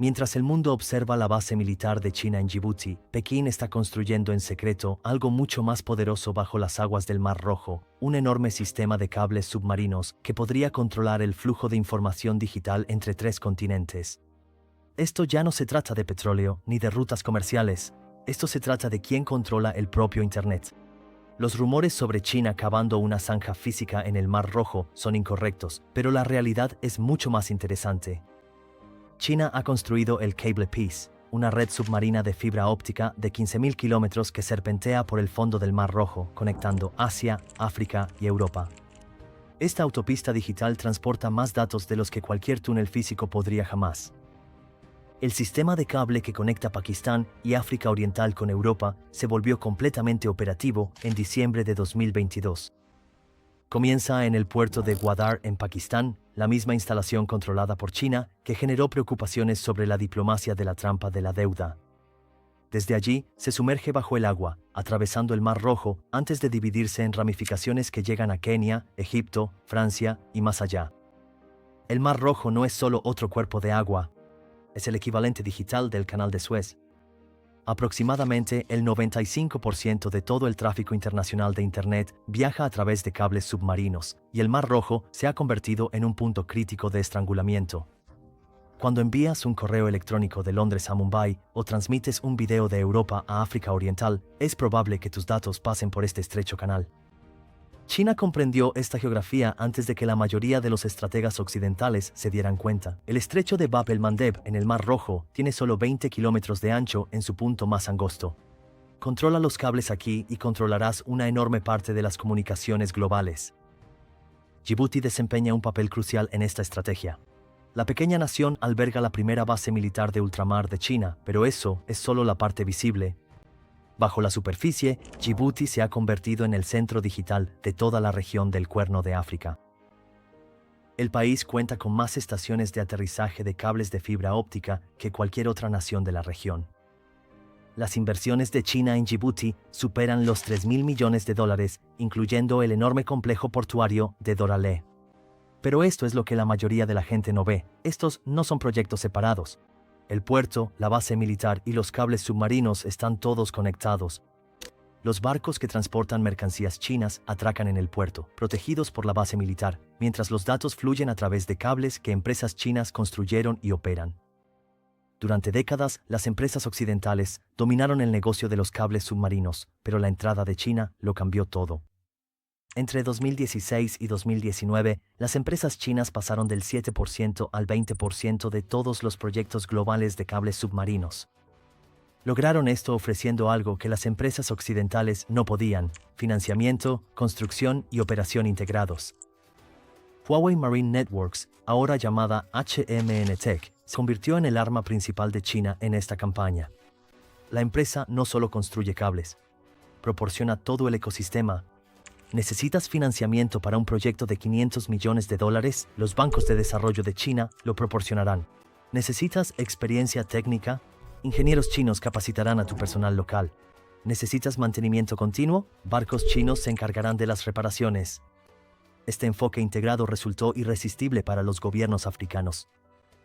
Mientras el mundo observa la base militar de China en Djibouti, Pekín está construyendo en secreto algo mucho más poderoso bajo las aguas del Mar Rojo, un enorme sistema de cables submarinos que podría controlar el flujo de información digital entre 3 continentes. Esto ya no se trata de petróleo ni de rutas comerciales, esto se trata de quién controla el propio Internet. Los rumores sobre China cavando una zanja física en el Mar Rojo son incorrectos, pero la realidad es mucho más interesante. China ha construido el Cable Peace, una red submarina de fibra óptica de 15.000 kilómetros que serpentea por el fondo del Mar Rojo, conectando Asia, África y Europa. Esta autopista digital transporta más datos de los que cualquier túnel físico podría jamás. El sistema de cable que conecta Pakistán y África Oriental con Europa se volvió completamente operativo en diciembre de 2022. Comienza en el puerto de Gwadar en Pakistán, la misma instalación controlada por China que generó preocupaciones sobre la diplomacia de la trampa de la deuda. Desde allí, se sumerge bajo el agua, atravesando el Mar Rojo antes de dividirse en ramificaciones que llegan a Kenia, Egipto, Francia y más allá. El Mar Rojo no es solo otro cuerpo de agua, es el equivalente digital del Canal de Suez. Aproximadamente el 95% de todo el tráfico internacional de Internet viaja a través de cables submarinos, y el Mar Rojo se ha convertido en un punto crítico de estrangulamiento. Cuando envías un correo electrónico de Londres a Mumbai o transmites un video de Europa a África Oriental, es probable que tus datos pasen por este estrecho canal. China comprendió esta geografía antes de que la mayoría de los estrategas occidentales se dieran cuenta. El estrecho de Bab el-Mandeb en el Mar Rojo tiene solo 20 kilómetros de ancho en su punto más angosto. Controla los cables aquí y controlarás una enorme parte de las comunicaciones globales. Djibouti desempeña un papel crucial en esta estrategia. La pequeña nación alberga la primera base militar de ultramar de China, pero eso es solo la parte visible. Bajo la superficie, Djibouti se ha convertido en el centro digital de toda la región del Cuerno de África. El país cuenta con más estaciones de aterrizaje de cables de fibra óptica que cualquier otra nación de la región. Las inversiones de China en Djibouti superan los $3.000 millones, incluyendo el enorme complejo portuario de Doraleh. Pero esto es lo que la mayoría de la gente no ve. Estos no son proyectos separados. El puerto, la base militar y los cables submarinos están todos conectados. Los barcos que transportan mercancías chinas atracan en el puerto, protegidos por la base militar, mientras los datos fluyen a través de cables que empresas chinas construyeron y operan. Durante décadas, las empresas occidentales dominaron el negocio de los cables submarinos, pero la entrada de China lo cambió todo. Entre 2016 y 2019, las empresas chinas pasaron del 7% al 20% de todos los proyectos globales de cables submarinos. Lograron esto ofreciendo algo que las empresas occidentales no podían: financiamiento, construcción y operación integrados. Huawei Marine Networks, ahora llamada HMN Tech, se convirtió en el arma principal de China en esta campaña. La empresa no solo construye cables, proporciona todo el ecosistema. ¿Necesitas financiamiento para un proyecto de $500 millones? Los bancos de desarrollo de China lo proporcionarán. ¿Necesitas experiencia técnica? Ingenieros chinos capacitarán a tu personal local. ¿Necesitas mantenimiento continuo? Barcos chinos se encargarán de las reparaciones. Este enfoque integrado resultó irresistible para los gobiernos africanos.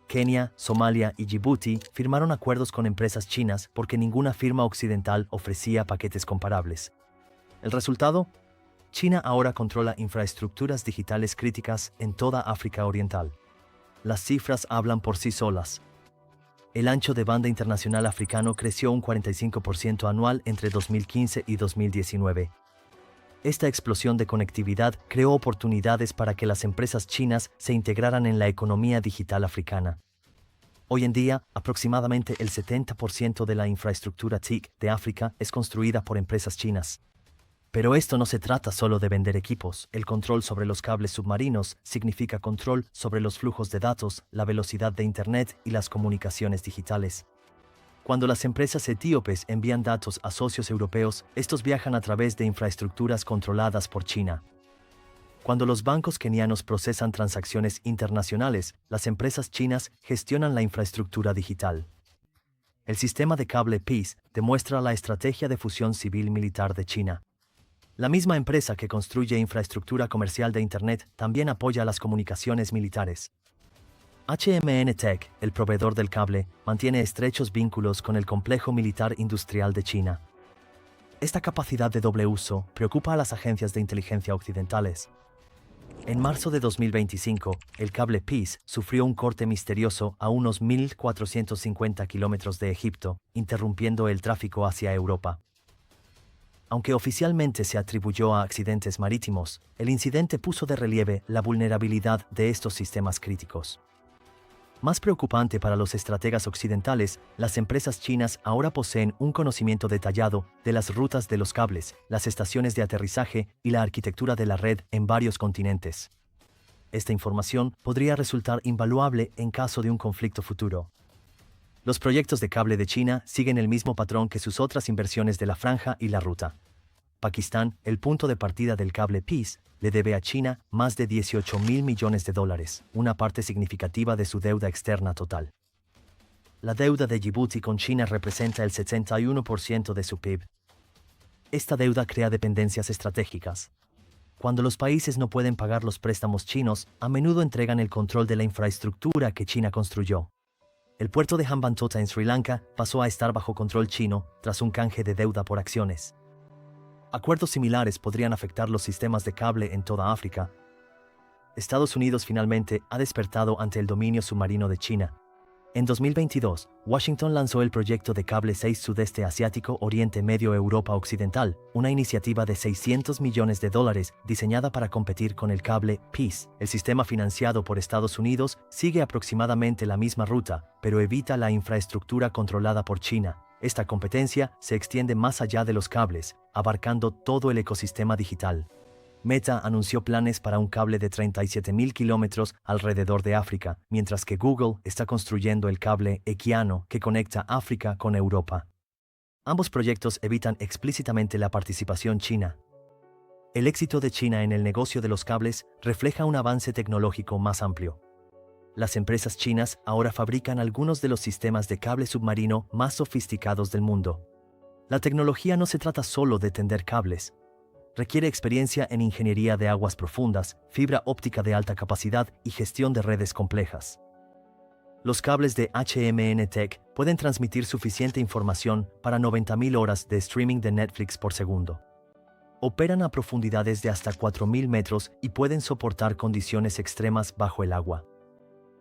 Kenia, Somalia y Djibouti firmaron acuerdos con empresas chinas porque ninguna firma occidental ofrecía paquetes comparables. ¿El resultado? China ahora controla infraestructuras digitales críticas en toda África Oriental. Las cifras hablan por sí solas. El ancho de banda internacional africano creció un 45% anual entre 2015 y 2019. Esta explosión de conectividad creó oportunidades para que las empresas chinas se integraran en la economía digital africana. Hoy en día, aproximadamente el 70% de la infraestructura TIC de África es construida por empresas chinas. Pero esto no se trata solo de vender equipos. El control sobre los cables submarinos significa control sobre los flujos de datos, la velocidad de Internet y las comunicaciones digitales. Cuando las empresas etíopes envían datos a socios europeos, estos viajan a través de infraestructuras controladas por China. Cuando los bancos kenianos procesan transacciones internacionales, las empresas chinas gestionan la infraestructura digital. El sistema de Cable Peace demuestra la estrategia de fusión civil-militar de China. La misma empresa que construye infraestructura comercial de Internet también apoya las comunicaciones militares. HMN Tech, el proveedor del cable, mantiene estrechos vínculos con el complejo militar industrial de China. Esta capacidad de doble uso preocupa a las agencias de inteligencia occidentales. En marzo de 2025, el cable Peace sufrió un corte misterioso a unos 1.450 kilómetros de Egipto, interrumpiendo el tráfico hacia Europa. Aunque oficialmente se atribuyó a accidentes marítimos, el incidente puso de relieve la vulnerabilidad de estos sistemas críticos. Más preocupante para los estrategas occidentales, las empresas chinas ahora poseen un conocimiento detallado de las rutas de los cables, las estaciones de aterrizaje y la arquitectura de la red en varios continentes. Esta información podría resultar invaluable en caso de un conflicto futuro. Los proyectos de cable de China siguen el mismo patrón que sus otras inversiones de la franja y la ruta. Pakistán, el punto de partida del cable Peace, le debe a China más de 18.000 millones de dólares, una parte significativa de su deuda externa total. La deuda de Djibouti con China representa el 71% de su PIB. Esta deuda crea dependencias estratégicas. Cuando los países no pueden pagar los préstamos chinos, a menudo entregan el control de la infraestructura que China construyó. El puerto de Hambantota en Sri Lanka pasó a estar bajo control chino tras un canje de deuda por acciones. Acuerdos similares podrían afectar los sistemas de cable en toda África. Estados Unidos finalmente ha despertado ante el dominio submarino de China. En 2022, Washington lanzó el proyecto de Cable 6 Sudeste Asiático Oriente Medio Europa Occidental, una iniciativa de $600 millones diseñada para competir con el cable Peace. El sistema financiado por Estados Unidos sigue aproximadamente la misma ruta, pero evita la infraestructura controlada por China. Esta competencia se extiende más allá de los cables, abarcando todo el ecosistema digital. Meta anunció planes para un cable de 37.000 kilómetros alrededor de África, mientras que Google está construyendo el cable Equiano que conecta África con Europa. Ambos proyectos evitan explícitamente la participación china. El éxito de China en el negocio de los cables refleja un avance tecnológico más amplio. Las empresas chinas ahora fabrican algunos de los sistemas de cable submarino más sofisticados del mundo. La tecnología no se trata solo de tender cables. Requiere experiencia en ingeniería de aguas profundas, fibra óptica de alta capacidad y gestión de redes complejas. Los cables de HMN Tech pueden transmitir suficiente información para 90.000 horas de streaming de Netflix por segundo. Operan a profundidades de hasta 4.000 metros y pueden soportar condiciones extremas bajo el agua.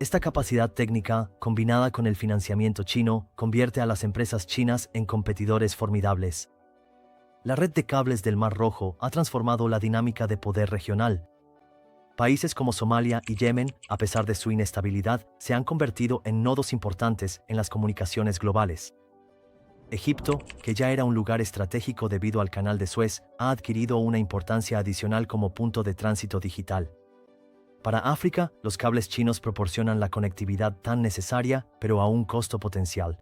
Esta capacidad técnica, combinada con el financiamiento chino, convierte a las empresas chinas en competidores formidables. La red de cables del Mar Rojo ha transformado la dinámica de poder regional. Países como Somalia y Yemen, a pesar de su inestabilidad, se han convertido en nodos importantes en las comunicaciones globales. Egipto, que ya era un lugar estratégico debido al Canal de Suez, ha adquirido una importancia adicional como punto de tránsito digital. Para África, los cables chinos proporcionan la conectividad tan necesaria, pero a un costo potencial.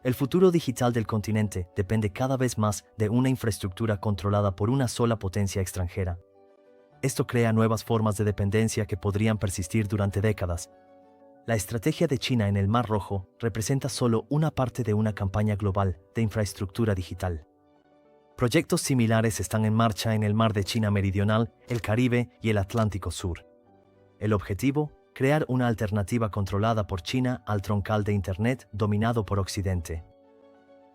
El futuro digital del continente depende cada vez más de una infraestructura controlada por una sola potencia extranjera. Esto crea nuevas formas de dependencia que podrían persistir durante décadas. La estrategia de China en el Mar Rojo representa solo una parte de una campaña global de infraestructura digital. Proyectos similares están en marcha en el Mar de China Meridional, el Caribe y el Atlántico Sur. El objetivo: crear una alternativa controlada por China al troncal de Internet dominado por Occidente.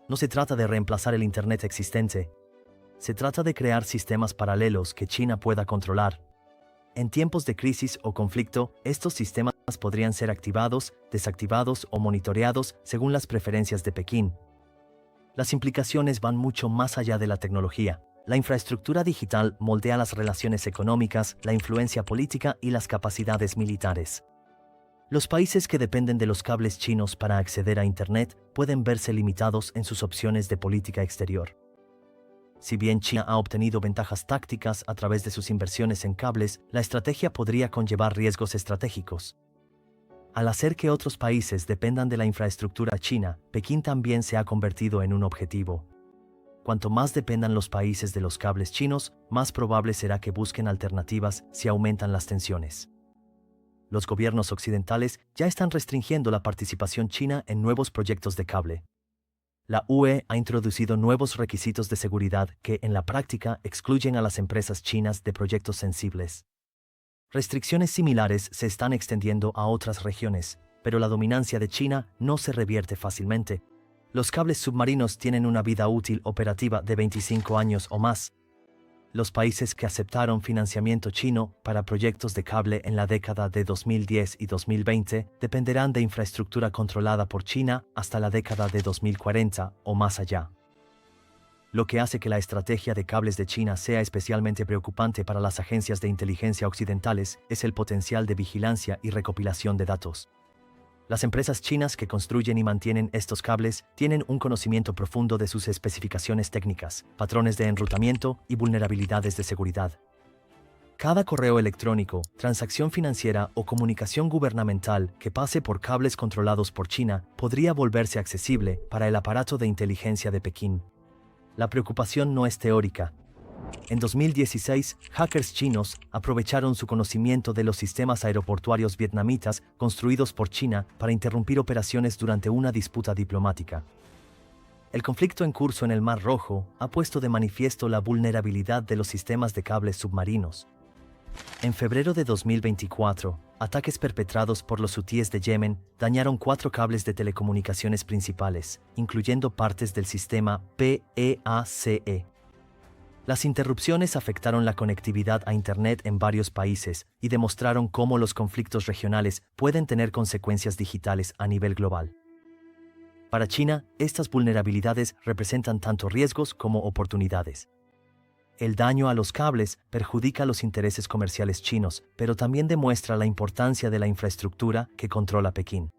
No se trata de reemplazar el Internet existente. Se trata de crear sistemas paralelos que China pueda controlar. En tiempos de crisis o conflicto, estos sistemas podrían ser activados, desactivados o monitoreados según las preferencias de Pekín. Las implicaciones van mucho más allá de la tecnología. La infraestructura digital moldea las relaciones económicas, la influencia política y las capacidades militares. Los países que dependen de los cables chinos para acceder a Internet pueden verse limitados en sus opciones de política exterior. Si bien China ha obtenido ventajas tácticas a través de sus inversiones en cables, la estrategia podría conllevar riesgos estratégicos. Al hacer que otros países dependan de la infraestructura china, Pekín también se ha convertido en un objetivo. Cuanto más dependan los países de los cables chinos, más probable será que busquen alternativas si aumentan las tensiones. Los gobiernos occidentales ya están restringiendo la participación china en nuevos proyectos de cable. La UE ha introducido nuevos requisitos de seguridad que, en la práctica, excluyen a las empresas chinas de proyectos sensibles. Restricciones similares se están extendiendo a otras regiones, pero la dominancia de China no se revierte fácilmente. Los cables submarinos tienen una vida útil operativa de 25 años o más. Los países que aceptaron financiamiento chino para proyectos de cable en la década de 2010 y 2020 dependerán de infraestructura controlada por China hasta la década de 2040 o más allá. Lo que hace que la estrategia de cables de China sea especialmente preocupante para las agencias de inteligencia occidentales es el potencial de vigilancia y recopilación de datos. Las empresas chinas que construyen y mantienen estos cables tienen un conocimiento profundo de sus especificaciones técnicas, patrones de enrutamiento y vulnerabilidades de seguridad. Cada correo electrónico, transacción financiera o comunicación gubernamental que pase por cables controlados por China podría volverse accesible para el aparato de inteligencia de Pekín. La preocupación no es teórica. En 2016, hackers chinos aprovecharon su conocimiento de los sistemas aeroportuarios vietnamitas construidos por China para interrumpir operaciones durante una disputa diplomática. El conflicto en curso en el Mar Rojo ha puesto de manifiesto la vulnerabilidad de los sistemas de cables submarinos. En febrero de 2024, ataques perpetrados por los hutíes de Yemen dañaron 4 cables de telecomunicaciones principales, incluyendo partes del sistema PEACE. Las interrupciones afectaron la conectividad a Internet en varios países y demostraron cómo los conflictos regionales pueden tener consecuencias digitales a nivel global. Para China, estas vulnerabilidades representan tanto riesgos como oportunidades. El daño a los cables perjudica los intereses comerciales chinos, pero también demuestra la importancia de la infraestructura que controla Pekín.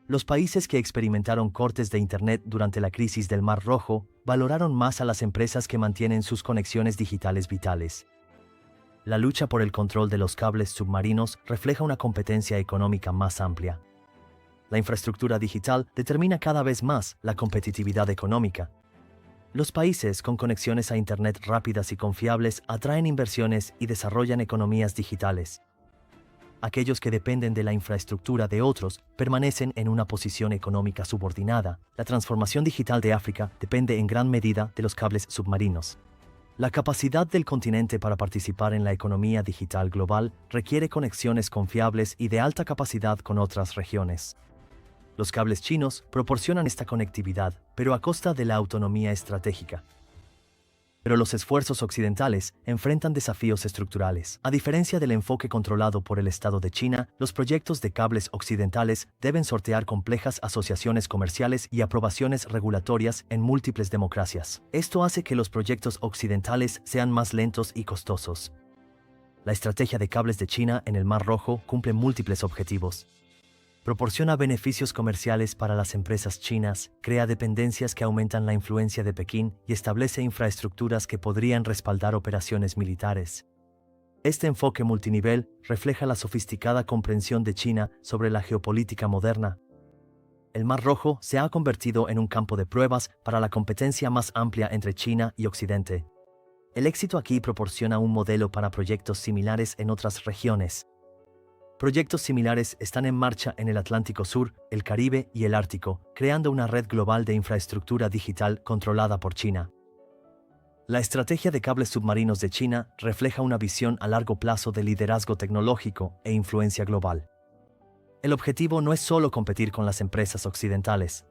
Los países que experimentaron cortes de Internet durante la crisis del Mar Rojo valoraron más a las empresas que mantienen sus conexiones digitales vitales. La lucha por el control de los cables submarinos refleja una competencia económica más amplia. La infraestructura digital determina cada vez más la competitividad económica. Los países con conexiones a Internet rápidas y confiables atraen inversiones y desarrollan economías digitales. Aquellos que dependen de la infraestructura de otros permanecen en una posición económica subordinada. La transformación digital de África depende en gran medida de los cables submarinos. La capacidad del continente para participar en la economía digital global requiere conexiones confiables y de alta capacidad con otras regiones. Los cables chinos proporcionan esta conectividad, pero a costa de la autonomía estratégica. Pero los esfuerzos occidentales enfrentan desafíos estructurales. A diferencia del enfoque controlado por el Estado de China, los proyectos de cables occidentales deben sortear complejas asociaciones comerciales y aprobaciones regulatorias en múltiples democracias. Esto hace que los proyectos occidentales sean más lentos y costosos. La estrategia de cables de China en el Mar Rojo cumple múltiples objetivos. Proporciona beneficios comerciales para las empresas chinas, crea dependencias que aumentan la influencia de Pekín y establece infraestructuras que podrían respaldar operaciones militares. Este enfoque multinivel refleja la sofisticada comprensión de China sobre la geopolítica moderna. El Mar Rojo se ha convertido en un campo de pruebas para la competencia más amplia entre China y Occidente. El éxito aquí proporciona un modelo para proyectos similares en otras regiones. Proyectos similares están en marcha en el Atlántico Sur, el Caribe y el Ártico, creando una red global de infraestructura digital controlada por China. La estrategia de cables submarinos de China refleja una visión a largo plazo de liderazgo tecnológico e influencia global. El objetivo no es solo competir con las empresas occidentales.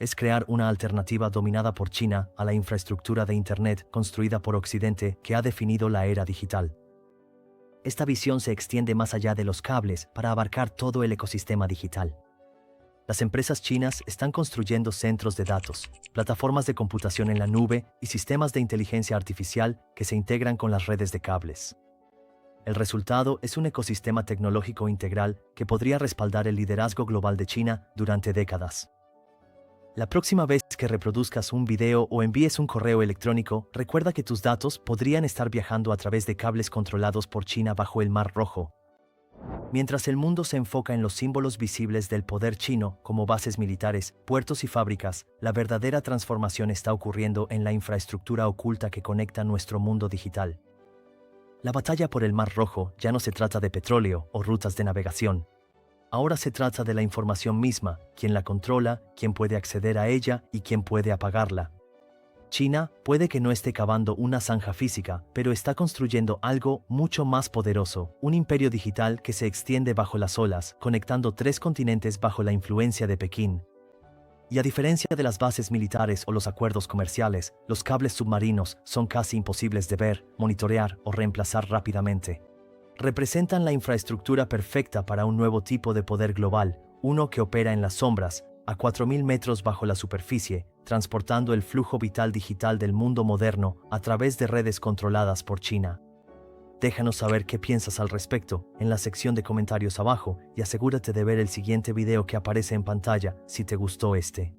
Es crear una alternativa dominada por China a la infraestructura de Internet construida por Occidente que ha definido la era digital. Esta visión se extiende más allá de los cables para abarcar todo el ecosistema digital. Las empresas chinas están construyendo centros de datos, plataformas de computación en la nube y sistemas de inteligencia artificial que se integran con las redes de cables. El resultado es un ecosistema tecnológico integral que podría respaldar el liderazgo global de China durante décadas. La próxima vez que reproduzcas un video o envíes un correo electrónico, recuerda que tus datos podrían estar viajando a través de cables controlados por China bajo el Mar Rojo. Mientras el mundo se enfoca en los símbolos visibles del poder chino, como bases militares, puertos y fábricas, la verdadera transformación está ocurriendo en la infraestructura oculta que conecta nuestro mundo digital. La batalla por el Mar Rojo ya no se trata de petróleo o rutas de navegación. Ahora se trata de la información misma, quién la controla, quién puede acceder a ella y quién puede apagarla. China puede que no esté cavando una zanja física, pero está construyendo algo mucho más poderoso, un imperio digital que se extiende bajo las olas, conectando 3 continentes bajo la influencia de Pekín. Y a diferencia de las bases militares o los acuerdos comerciales, los cables submarinos son casi imposibles de ver, monitorear o reemplazar rápidamente. Representan la infraestructura perfecta para un nuevo tipo de poder global, uno que opera en las sombras, a 4.000 metros bajo la superficie, transportando el flujo vital digital del mundo moderno a través de redes controladas por China. Déjanos saber qué piensas al respecto en la sección de comentarios abajo y asegúrate de ver el siguiente video que aparece en pantalla si te gustó este.